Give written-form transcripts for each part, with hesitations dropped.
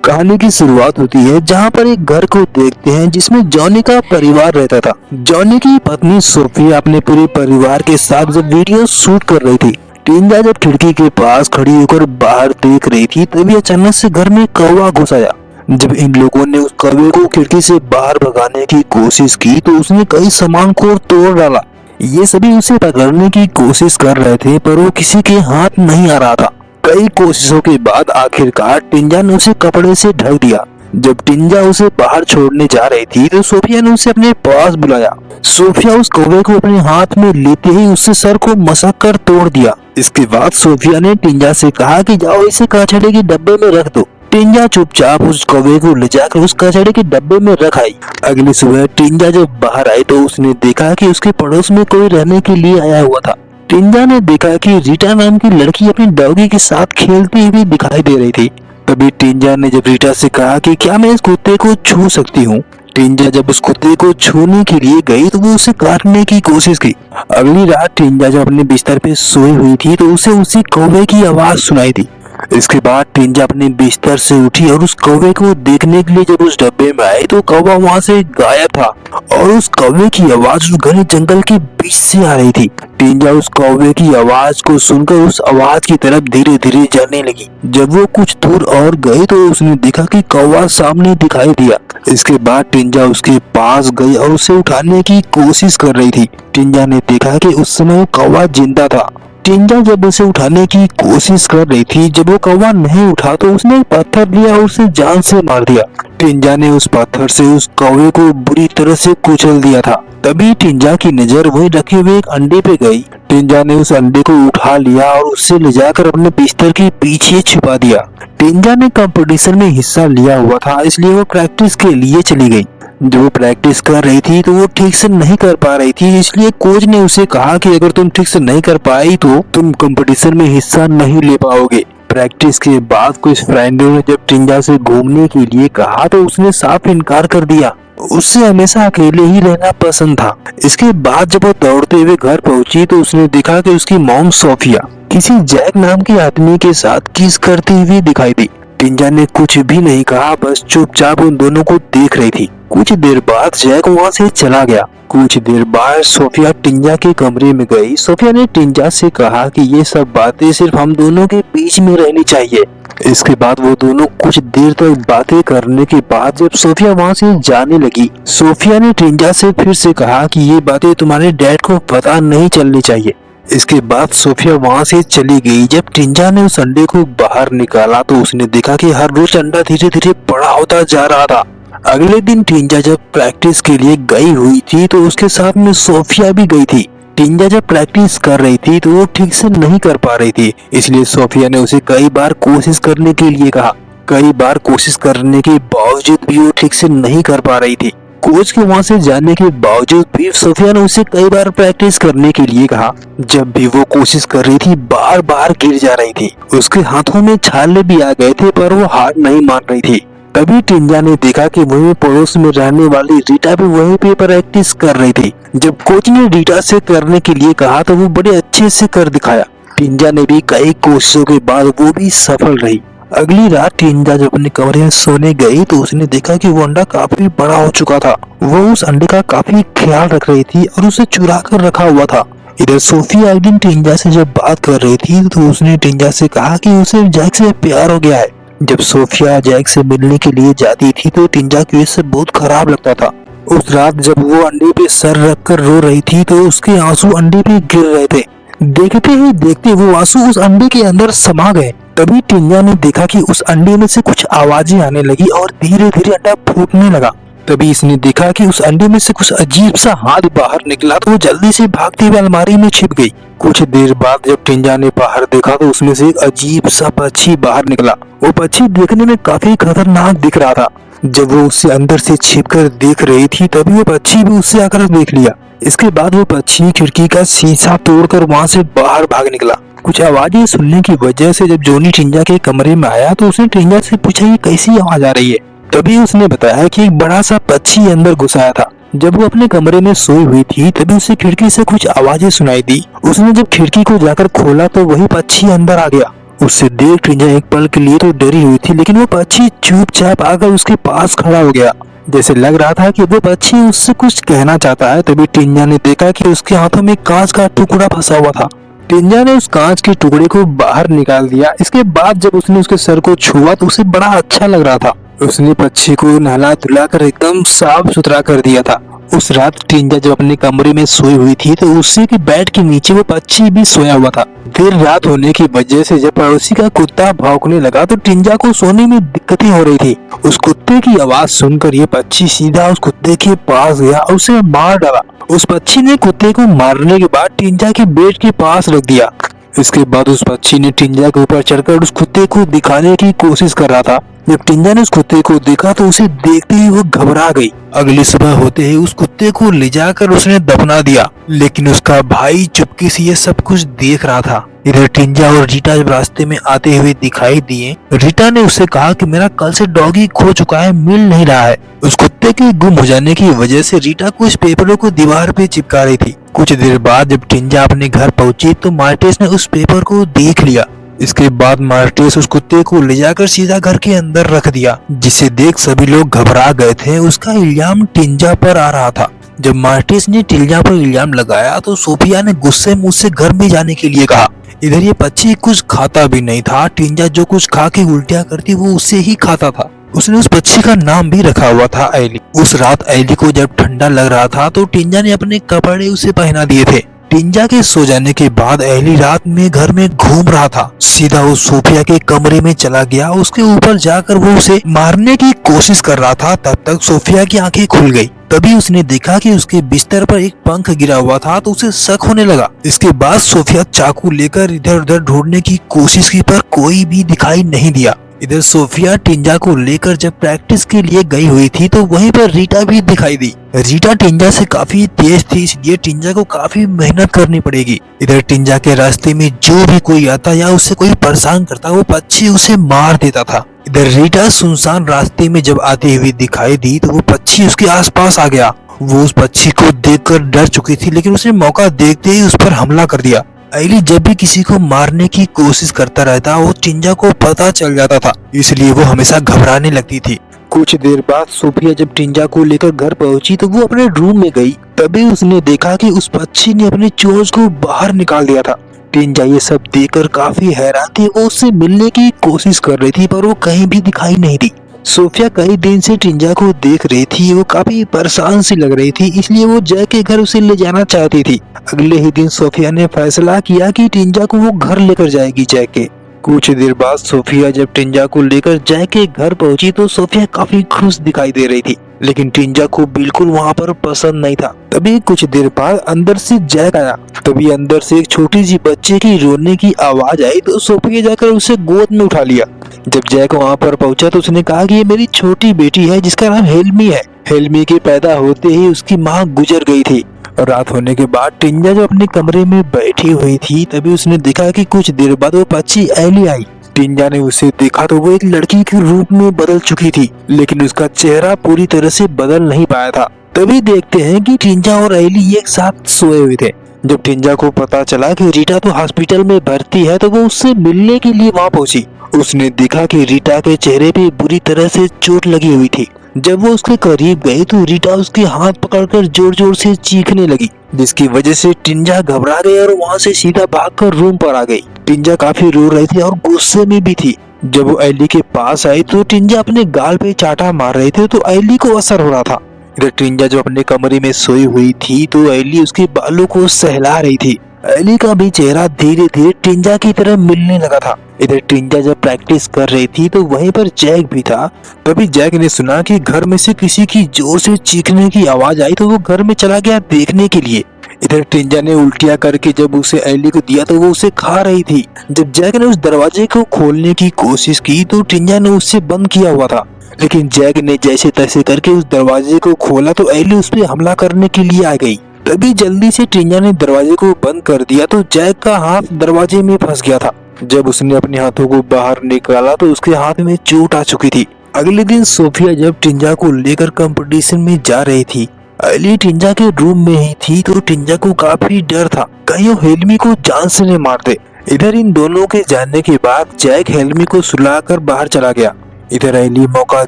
कहानी की शुरुआत होती है जहाँ पर एक घर को देखते हैं जिसमें जॉनी का परिवार रहता था। जॉनी की पत्नी सोफिया अपने पूरे परिवार के साथ जब वीडियो शूट कर रही थी, टिंजा जब खिड़की के पास खड़ी होकर बाहर देख रही थी, तभी अचानक से घर में कौवा घुस आया। जब इन लोगों ने उस कौवे को खिड़की से बाहर भगाने की कोशिश की तो उसने कई सामान को तोड़ डाला। ये सभी उसे पकड़ने की कोशिश कर रहे थे पर वो किसी के हाथ नहीं आ रहा था। कई कोशिशों के बाद आखिरकार टिंजा ने उसे कपड़े से ढक दिया। जब टिंजा उसे बाहर छोड़ने जा रही थी तो सोफिया ने उसे अपने पास बुलाया। सोफिया उस कौवे को अपने हाथ में लेते ही उससे सर को मसक कर तोड़ दिया। इसके बाद सोफिया ने टिंजा से कहा कि जाओ इसे कचड़े के डब्बे में रख दो। टिंजा चुपचाप उस कौवे को ले जाकर उस कचड़े के डब्बे में रख आई। अगली सुबह टिंजा जब बाहर आई तो उसने देखा कि उसके पड़ोस में कोई रहने के लिए आया हुआ था। टिंजा ने देखा कि रीटा नाम की लड़की अपनी डॉगी के साथ खेलती हुई दिखाई दे रही थी। तभी टिंजा ने जब रीटा से कहा कि क्या मैं इस कुत्ते को छू सकती हूँ। टिंजा जब उस कुत्ते को छूने के लिए गई तो वो उसे काटने की कोशिश की। अगली रात टिंजा जब अपने बिस्तर पे सोई हुई थी तो उसे उसी कौवे की आवाज सुनाई थी। इसके बाद टिंजा अपने बिस्तर से उठी और उस कौवे को देखने के लिए जब उस डब्बे में आई तो कौवा वहाँ से गायब था और उस कौवे की आवाज उस घने जंगल के बीच से आ रही थी। टिंजा उस कौवे की आवाज को सुनकर उस आवाज की तरफ धीरे धीरे जाने लगी। जब वो कुछ दूर और गई तो उसने देखा कि कौवा सामने दिखाई दिया। इसके बाद टिंजा उसके पास गई और उसे उठाने की कोशिश कर रही थी। टिंजा ने देखा कि उस समय वो कौवा जिंदा था। टिंजा जब उसे उठाने की कोशिश कर रही थी, जब वो कौवा नहीं उठा तो उसने एक पत्थर लिया और उसे जान से मार दिया। टिंजा ने उस पत्थर से उस कौवे को बुरी तरह से कुचल दिया था। तभी टिंजा की नजर वहीं रखे हुए एक अंडे पे गई। टिंजा ने उस अंडे को उठा लिया और उससे ले जाकर अपने बिस्तर के पीछे छिपा दिया। टिंजा ने कंपटीशन में हिस्सा लिया हुआ था, इसलिए वो प्रैक्टिस के लिए चली गई। जब वो प्रैक्टिस कर रही थी तो वो ठीक से नहीं कर पा रही थी, इसलिए कोच ने उसे कहा कि अगर तुम ठीक से नहीं कर पाई तो तुम कंपटीशन में हिस्सा नहीं ले पाओगे। प्रैक्टिस के बाद कुछ फ्रेंडों ने जब टिंजा से घूमने के लिए कहा तो उसने साफ इनकार कर दिया। उससे हमेशा अकेले ही रहना पसंद था। इसके बाद जब वो दौड़ते हुए घर पहुंची तो उसने देखा कि उसकी मॉम सोफिया किसी जैक नाम के आदमी के साथ किस करती हुई दिखाई दी। टिंजा ने कुछ भी नहीं कहा, बस चुपचाप उन दोनों को देख रही थी। कुछ देर बाद जैक वहाँ से चला गया। कुछ देर बाद सोफिया टिंजा के कमरे में गई। सोफिया ने टिंजा से कहा कि ये सब बातें सिर्फ हम दोनों के बीच में रहनी चाहिए। इसके बाद वो दोनों कुछ देर तक बातें करने के बाद जब सोफिया वहाँ से जाने लगी, सोफिया ने टिंजा से फिर से कहा कि ये बातें तुम्हारे डैड को पता नहीं चलनी चाहिए। इसके बाद सोफिया वहाँ से चली गई। जब टिंजा ने उस अंडे को बाहर निकाला तो उसने देखा कि हर रोज अंडा धीरे धीरे बड़ा होता जा रहा था। अगले दिन टिंजा जब प्रैक्टिस के लिए गई हुई थी तो उसके साथ में सोफिया भी गई थी। टिंजा जब प्रैक्टिस कर रही थी तो वो ठीक से नहीं कर पा रही थी, इसलिए सोफिया ने उसे कई बार कोशिश करने के लिए कहा। कई बार कोशिश करने के बावजूद भी वो ठीक से नहीं कर पा रही थी। कोच के वहाँ से जाने के बावजूद भी सोफिया ने उसे कई बार प्रैक्टिस करने के लिए कहा। जब भी वो कोशिश कर रही थी बार बार गिर जा रही थी। उसके हाथों में छाले भी आ गए थे पर वो हार नहीं मान रही थी। तभी टिंजा ने देखा कि वहीं पड़ोस में रहने वाली रीटा भी वहीं पे प्रैक्टिस कर रही थी। जब कोच ने रीटा से करने के लिए कहा तो वो बड़े अच्छे से कर दिखाया। टिंजा ने भी कई कोशिशों के बाद वो भी सफल रही। अगली रात टिंजा जब अपने कमरे में सोने गई तो उसने देखा कि वो अंडा काफी बड़ा हो चुका था। वो उस अंडे का काफी ख्याल रख रही थी और उसे चुरा कर रखा हुआ था। इधर सोफिया एक दिन टिंजा से जब बात कर रही थी तो उसने टिंजा से कहा कि उसे जैक से प्यार हो गया है। जब सोफिया जैक से मिलने के लिए जाती थी तो टिंजा की वजह से बहुत खराब लगता था। उस रात जब वो अंडे पे सर रखकर रो रही थी तो उसके आंसू अंडे पे गिर रहे थे। देखते ही देखते वो आंसू उस अंडे के अंदर समा गए। तभी टिंजा ने देखा कि उस अंडे में से कुछ आवाजें आने लगी और धीरे धीरे अंडा फूटने लगा। तभी इसने देखा कि उस अंडे में से कुछ अजीब सा हाथ बाहर निकला तो वो जल्दी से भागते हुए अलमारी में छिप गई। कुछ देर बाद जब टिंजा ने बाहर देखा तो उसमें से एक अजीब सा पक्षी बाहर निकला। वो पक्षी देखने में काफी खतरनाक दिख रहा था। जब वो उससे अंदर से छिपकर देख रही थी तभी वो पक्षी भी उससे आकर देख लिया। इसके बाद वो पक्षी खिड़की का शीशा तोड़कर वहाँ से बाहर भाग निकला। कुछ आवाजें सुनने की वजह से जब जॉनी टिंजा के कमरे में आया तो उसने टिंजा से पूछा ये कैसी आवाज आ रही है। तभी उसने बताया कि एक बड़ा सा पक्षी अंदर घुस आया था। जब वो अपने कमरे में सोई हुई थी तभी उसे खिड़की से कुछ आवाजें सुनाई दी। उसने जब खिड़की को जाकर खोला तो वही पक्षी अंदर आ गया। उससे देख टिंजा एक पल के लिए तो डरी हुई थी, लेकिन वो पक्षी चुपचाप आकर उसके पास खड़ा हो गया। जैसे लग रहा था कि वो पक्षी उससे कुछ कहना चाहता है। तभी टिंजा ने देखा कि उसके हाथों में कांच का टुकड़ा फंसा हुआ था। टिंजा ने उस कांच के टुकड़े को बाहर निकाल दिया। इसके बाद जब उसने उसके सर को छुआ तो उसे बड़ा अच्छा लग रहा था। उसने पक्षी को नहला धुला कर एकदम साफ सुथरा कर दिया था। उस रात टिंजा जब अपने कमरे में सोई हुई थी तो उसी के बेड के नीचे वो पक्षी भी सोया हुआ था। देर रात होने की वजह से जब पड़ोसी का कुत्ता भौंकने लगा तो टिंजा को सोने में दिक्कतें हो रही थी। उस कुत्ते की आवाज सुनकर ये पक्षी सीधा उस कुत्ते के पास गया और उसे मार डाला। उस पक्षी ने कुत्ते को मारने के बाद टिंजा के बेड के पास रख दिया। इसके बाद उस पक्षी ने टिंजा के ऊपर चढ़कर उस कुत्ते को दिखाने की कोशिश कर रहा था। जब टिंजा ने उस कुत्ते को देखा तो उसे देखते ही वो घबरा गई। अगली सुबह होते ही उस कुत्ते को ले जाकर उसने दफना दिया, लेकिन उसका भाई चुपके से ये सब कुछ देख रहा था। इधर टिंजा और रीटा जब रास्ते में आते हुए दिखाई दिए, रीटा ने उससे कहा कि मेरा कल से डॉगी खो चुका है, मिल नहीं रहा है। उस कुत्ते के गुम हो जाने की वजह से रीटा कुछ पेपरों को दीवार पे चिपका रही थी। कुछ देर बाद जब टिंजा अपने घर पहुंची तो मार्टिस ने उस पेपर को देख लिया। इसके बाद मार्टिस उस कुत्ते को ले जाकर सीधा घर के अंदर रख दिया, जिसे देख सभी लोग घबरा गए थे। उसका इल्जाम टिंजा पर आ रहा था। जब मार्टिस ने टिंजा पर इल्जाम लगाया तो सोफिया ने गुस्से में उससे घर में जाने के लिए कहा। इधर ये पक्षी कुछ खाता भी नहीं था। टिंजा जो कुछ खा के उल्टियां करती वो उससे ही खाता था। उसने उस पक्षी का नाम भी रखा हुआ था एली। उस रात एली को जब ठंडा लग रहा था तो टिंजा ने अपने कपड़े उसे पहना दिए थे। टिंजा के सो जाने के बाद एली रात में घर में घूम रहा था। सीधा वो सोफिया के कमरे में चला गया। उसके ऊपर जाकर वो उसे मारने की कोशिश कर रहा था। तब तक सोफिया की आंखें खुल गई। तभी उसने देखा कि उसके बिस्तर पर एक पंख गिरा हुआ था तो उसे शक होने लगा। इसके बाद सोफिया चाकू लेकर इधर उधर ढूंढने की कोशिश की पर कोई भी दिखाई नहीं दिया। इधर सोफिया टिंजा को लेकर जब प्रैक्टिस के लिए गई हुई थी तो वहीं पर रीटा भी दिखाई दी। रीटा टिंजा से काफी तेज थी, इसलिए टिंजा को काफी मेहनत करनी पड़ेगी। इधर टिंजा के रास्ते में जो भी कोई आता या उससे कोई परेशान करता वो पक्षी उसे मार देता था। इधर रीटा सुनसान रास्ते में जब आती हुई दिखाई दी तो वो पक्षी उसके आसपास आ गया। वो उस पक्षी को देखकर डर चुकी थी, लेकिन उसने मौका देखते ही उस पर हमला कर दिया। एली जब भी किसी को मारने की कोशिश करता रहता वो टिंजा को पता चल जाता था, इसलिए वो हमेशा घबराने लगती थी। कुछ देर बाद सोफिया जब टिंजा को लेकर घर पहुंची तो वो अपने रूम में गई। तभी उसने देखा कि उस पक्षी ने अपने चोंच को बाहर निकाल दिया था। टिंजा ये सब देखकर काफी हैरान थी। वो उससे मिलने की कोशिश कर रही थी पर वो कहीं भी दिखाई नहीं दी। सोफिया कई दिन से टिंजा को देख रही थी। वो काफी परेशान सी लग रही थी, इसलिए वो जय के घर उसे ले जाना चाहती थी। अगले ही दिन सोफिया ने फैसला किया कि टिंजा को वो घर लेकर जाएगी जय के। कुछ देर बाद सोफिया जब टिंजा को लेकर जय के घर पहुंची तो सोफिया काफी खुश दिखाई दे रही थी, लेकिन टिंजा को बिल्कुल वहाँ पर पसंद नहीं था। तभी कुछ देर बाद अंदर से जैक आया। तभी अंदर से एक छोटी सी बच्चे की रोने की आवाज आई तो सोफिया जाकर उसे गोद में उठा लिया। जब जैक वहाँ पर पहुंचा तो उसने कहा कि ये मेरी छोटी बेटी है जिसका नाम हेल्मी है। हेल्मी के पैदा होते ही उसकी माँ गुजर गई थी। रात होने के बाद टिंजा जो अपने कमरे में बैठी हुई थी तभी उसने देखा कि कुछ देर बाद वो पक्षी एली आई। टिंजा ने उसे देखा तो वो एक लड़की के रूप में बदल चुकी थी, लेकिन उसका चेहरा पूरी तरह से बदल नहीं पाया था। तभी देखते हैं कि टिंजा और एली एक साथ सोए हुए थे। जब टिंजा को पता चला कि रीटा तो हॉस्पिटल में भर्ती है तो वो उससे मिलने के लिए वहाँ पहुंची। उसने देखा कि रीटा के चेहरे पे बुरी तरह से चोट लगी हुई थी। जब वो उसके करीब गई तो रीटा उसके हाथ पकड़कर जोर जोर से चीखने लगी, जिसकी वजह से टिंजा घबरा गई और वहाँ से सीधा भागकर रूम पर आ गई। टिंजा काफी रो रही थी और गुस्से में भी थी। जब वो एली के पास आई तो टिंजा अपने गाल पे चाटा मार रहे थे तो एली को असर हो रहा था। इधर टिंजा जो अपने कमरे में सोई हुई थी तो एली उसके बालों को सहला रही थी। एली का भी चेहरा धीरे धीरे टिंजा की तरह मिलने लगा था। इधर टिंजा जब प्रैक्टिस कर रही थी तो वहीं पर जैक भी था। तभी जैक ने सुना कि घर में से किसी की जोर से चीखने की आवाज आई तो वो घर में चला गया देखने के लिए। इधर टिंजा ने उल्टियां करके जब उसे एली को दिया तो वो उसे खा रही थी। जब जैक ने उस दरवाजे को खोलने की कोशिश की तो टिंजा ने उससे बंद किया हुआ था, लेकिन जैक ने जैसे तैसे करके उस दरवाजे को खोला तो एली उस पर हमला करने के लिए आ गई। तभी जल्दी से टिंजा ने दरवाजे को बंद कर दिया तो जैक का हाथ दरवाजे में फंस गया था। जब उसने अपने हाथों को बाहर निकाला तो उसके हाथ में चोट आ चुकी थी। अगले दिन सोफिया जब टिंजा को लेकर कंपटीशन में जा रही थी, एली टिंजा के रूम में ही थी तो टिंजा को काफी डर था कहीं वो हेल्मी को जान से नहीं मार दे। इधर इन दोनों के जानने के बाद जैक हेलमी को सुलाकर बाहर चला गया। इधर एली मौका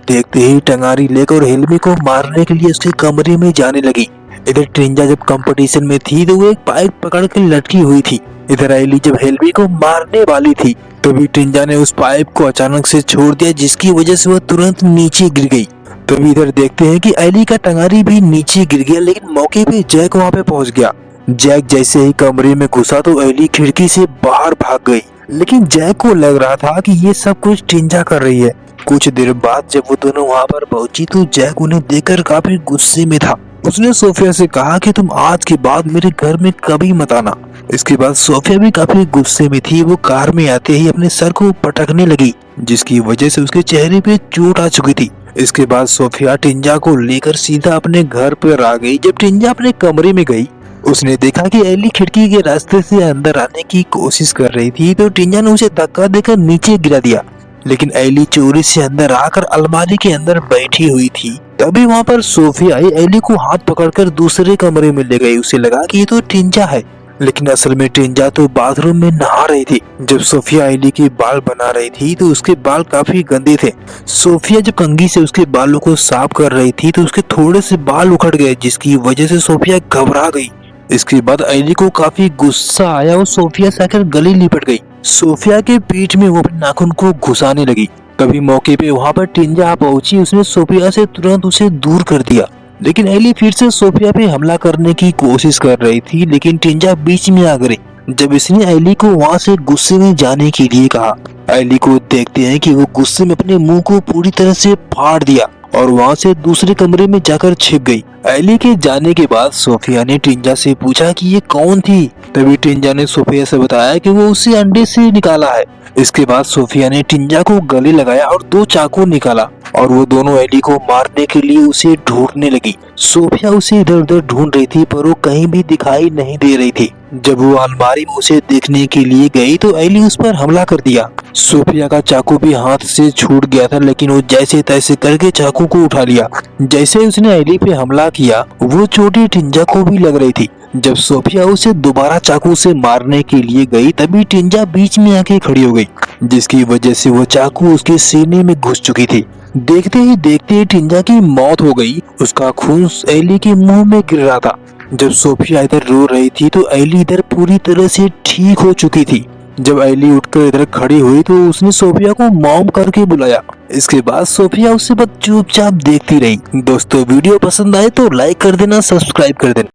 देखते ही टंगारी लेकर हेलमी को मारने के लिए उसके कमरे में जाने लगी। इधर ट्रिंजा जब कंपटीशन में थी तो वो एक पाइप पकड़ के लटकी हुई थी। इधर एली जब हेलमी को मारने वाली थी तभी ट्रिंजा ने उस पाइप को अचानक से छोड़ दिया, जिसकी वजह से वो तुरंत नीचे गिर गई। तभी इधर देखते हैं कि एली का टंगारी भी नीचे गिर गया, लेकिन मौके पे जैक वहाँ पे पहुँच गया। जैक जैसे ही कमरे में घुसा तो एली खिड़की से बाहर भाग गई, लेकिन जैक को लग रहा था कि ये सब कुछ ट्रिंजा कर रही है। कुछ देर बाद जब वो दोनों वहाँ पर पहुंची तो जैक उन्हें देखकर काफी गुस्से में था। उसने सोफिया से कहा कि तुम आज के बाद मेरे घर में कभी मत आना। इसके बाद सोफिया भी काफी गुस्से में थी। वो कार में आते ही अपने सर को पटकने लगी, जिसकी वजह से उसके चेहरे पे चोट आ चुकी थी। इसके बाद सोफिया ट्रिंजा को लेकर सीधा अपने घर पर आ गई। जब ट्रिंजा अपने कमरे में गई उसने देखा कि एली खिड़की के रास्ते से अंदर आने की कोशिश कर रही थी, तो ट्रिंजा ने उसे धक्का देकर नीचे गिरा दिया। लेकिन एली चोरी से अंदर आकर अलमारी के अंदर बैठी हुई थी। तभी वहाँ पर सोफिया आई एली को हाथ पकड़कर दूसरे कमरे में ले गई। उसे लगा कि ये तो ट्रिंजा है, लेकिन असल में ट्रिंजा तो बाथरूम में नहा रही थी। जब सोफिया एली के बाल बना रही थी तो उसके बाल काफी गंदे थे। सोफिया जब कंघी से उसके बालों को साफ कर रही थी तो उसके थोड़े से बाल उखड़ गए, जिसकी वजह से सोफिया घबरा गई। इसके बाद एली को काफी गुस्सा आया और सोफिया से आकर गले लिपट गई। सोफिया के पीठ में वो अपने नाखून को घुसाने लगी। तभी मौके पे वहाँ पर ट्रिंजा पहुंची। उसने सोफिया से तुरंत उसे दूर कर दिया, लेकिन एली फिर से सोफिया पे हमला करने की कोशिश कर रही थी, लेकिन ट्रिंजा बीच में आ गई। जब इसने एली को वहाँ से गुस्से में जाने के लिए कहा, एली को देखते हैं कि वो गुस्से में अपने मुंह को पूरी तरह से फाड़ दिया और वहाँ से दूसरे कमरे में जाकर छिप गई। एली के जाने के बाद सोफिया ने ट्रिंजा से पूछा कि ये कौन थी। तभी ट्रिंजा ने सोफिया से बताया कि वो उसे अंडे से निकाला है। इसके बाद सोफिया ने ट्रिंजा को गले लगाया और 2 चाकू निकाला और वो दोनों एली को मारने के लिए उसे ढूंढने लगी। सोफिया उसे इधर उधर ढूंढ रही थी पर वो कहीं भी दिखाई नहीं दे रही थी। जब वो अलमारी में उसे देखने के लिए गई तो एली उस पर हमला कर दिया। सोफिया का चाकू भी हाथ से छूट गया था, लेकिन वो जैसे तैसे करके चाकू को उठा लिया। जैसे उसने एली पे हमला किया वो चोटी ट्रिंजा को भी लग रही थी। जब सोफिया उसे दोबारा चाकू से मारने के लिए गई तभी ट्रिंजा बीच में आके खड़ी हो गई, जिसकी वजह से वो चाकू उसके सीने में घुस चुकी थी। देखते ही देखते ट्रिंजा की मौत हो गई। उसका खून एली के मुंह में गिर रहा था। जब सोफिया इधर रो रही थी तो एली इधर पूरी तरह से ठीक हो चुकी थी। जब एली उठकर इधर खड़ी हुई तो उसने सोफिया को मॉम करके बुलाया। इसके बाद सोफिया उससे बस चुपचाप देखती रही। दोस्तों वीडियो पसंद आए तो लाइक कर देना, सब्सक्राइब कर देना।